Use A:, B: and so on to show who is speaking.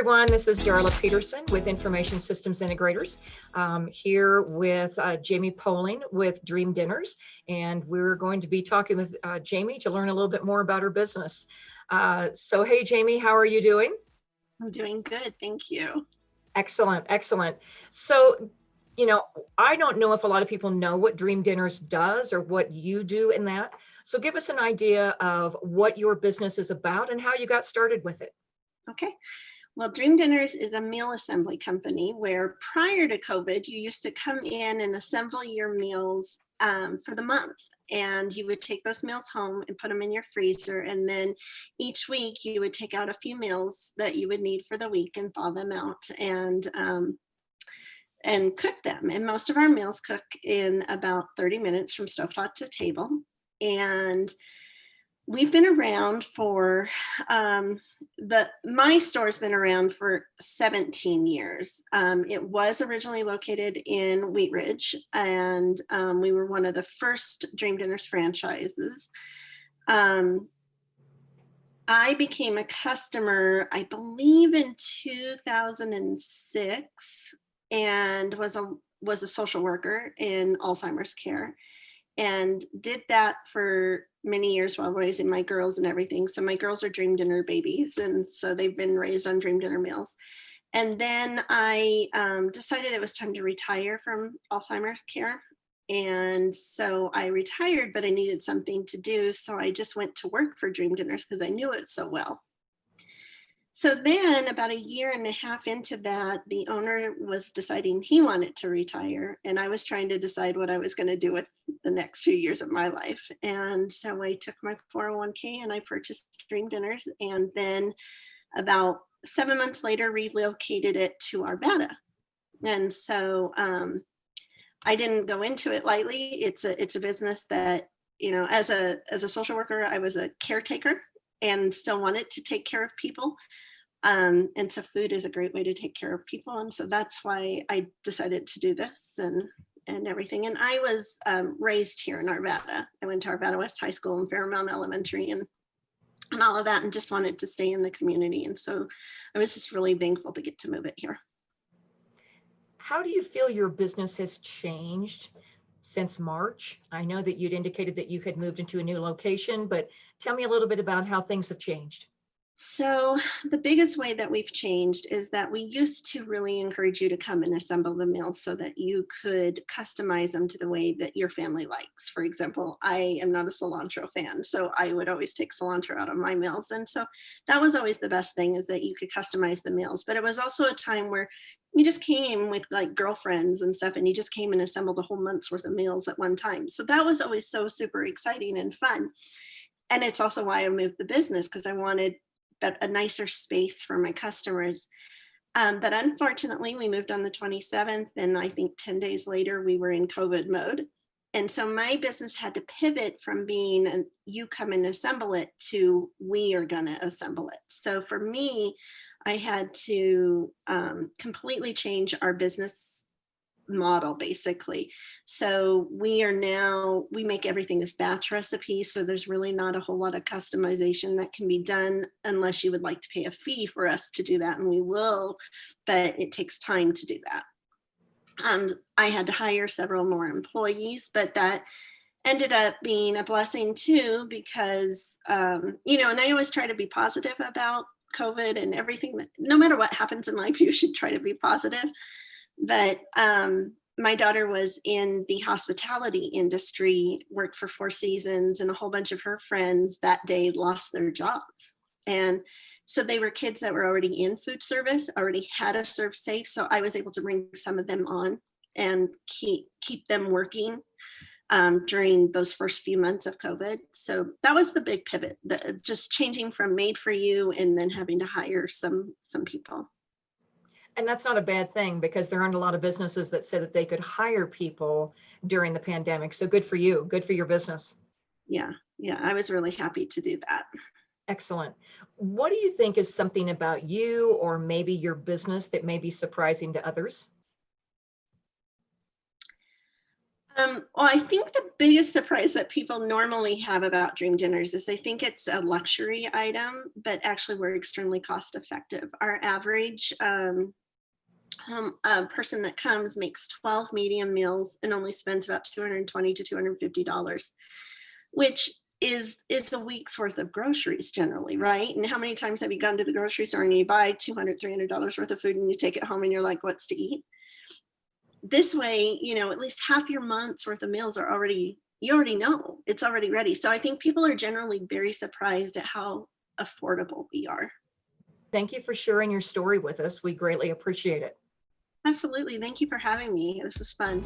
A: everyone. This is Darla Peterson with Information Systems Integrators, here with Jamie Poling with Dream Dinners. And we're going to be talking with Jamie to learn a little bit more about her business. So, hey, Jamie, how are you doing?
B: I'm doing good, thank you.
A: Excellent, excellent. So, I don't know if a lot of people know what Dream Dinners does or what you do in that. So give us an idea of what your business is about and how you got started with it.
B: Okay. Well, Dream Dinners is a meal assembly company where prior to COVID, you used to come in and assemble your meals for the month. And you would take those meals home and put them in your freezer. And then each week you would take out a few meals that you would need for the week and thaw them out and cook them. And most of our meals cook in about 30 minutes from stovetop to table. And we've been around for my store's been around for 17 years. It was originally located in Wheat Ridge, and we were one of the first Dream Dinners franchises. I became a customer, I believe, in 2006, and was a social worker in Alzheimer's care, and did that for many years while raising my girls and everything. So my girls are Dream Dinner babies, and so they've been raised on Dream Dinner meals. And then I decided it was time to retire from Alzheimer's care. And so I retired, but I needed something to do. So I just went to work for Dream Dinners because I knew it so well. So then about a year and a half into that, the owner was deciding he wanted to retire, and I was trying to decide what I was going to do with the next few years of my life. And so I took my 401k and I purchased Dream Dinners, and then about 7 months later relocated it to Arvada. And so I didn't go into it lightly. It's a business that, as a social worker, I was a caretaker and still wanted to take care of people. And so food is a great way to take care of people. And so that's why I decided to do this and everything. And I was raised here in Arvada. I went to Arvada West High School and Fairmount Elementary and all of that, and just wanted to stay in the community. And so I was just really thankful to get to move it here.
A: How do you feel your business has changed since March? I know that you'd indicated that you had moved into a new location, but tell me a little bit about how things have changed.
B: So the biggest way that we've changed is that we used to really encourage you to come and assemble the meals so that you could customize them to the way that your family likes. For example, I am not a cilantro fan, so I would always take cilantro out of my meals. And so that was always the best thing, is that you could customize the meals. But it was also a time where you just came with like girlfriends and stuff, and you just came and assembled a whole month's worth of meals at one time. So that was always so super exciting and fun. And it's also why I moved the business, because I wanted a nicer space for my customers. But unfortunately, we moved on the 27th, and I think 10 days later, we were in COVID mode. And so my business had to pivot from being you come and assemble it to we are going to assemble it. So for me, I had to completely change our business model, basically. So we make everything as batch recipes. So there's really not a whole lot of customization that can be done unless you would like to pay a fee for us to do that. And we will, but it takes time to do that. I had to hire several more employees, but that ended up being a blessing too, because, and I always try to be positive about COVID and everything. That no matter what happens in life, you should try to be positive. But my daughter was in the hospitality industry, worked for Four Seasons, and a whole bunch of her friends that day lost their jobs. And so they were kids that were already in food service, already had a serve safe. So I was able to bring some of them on and keep them working during those first few months of COVID. So that was the big pivot, just changing from made for you and then having to hire some people.
A: And that's not a bad thing, because there aren't a lot of businesses that said that they could hire people during the pandemic. So good for you. Good for your business.
B: Yeah, I was really happy to do that.
A: Excellent. What do you think is something about you or maybe your business that may be surprising to others?
B: Well, I think the biggest surprise that people normally have about Dream Dinners is they think it's a luxury item, but actually we're extremely cost effective. Our average a person that comes makes 12 medium meals and only spends about $220 to $250, which is a week's worth of groceries generally, right? And how many times have you gone to the grocery store and you buy $200, $300 worth of food and you take it home and you're like, what's to eat? This way, at least half your month's worth of meals are already, you already know it's already ready. So I think people are generally very surprised at how affordable we are.
A: Thank you for sharing your story with us. We greatly appreciate it.
B: Absolutely. Thank you for having me. This was fun.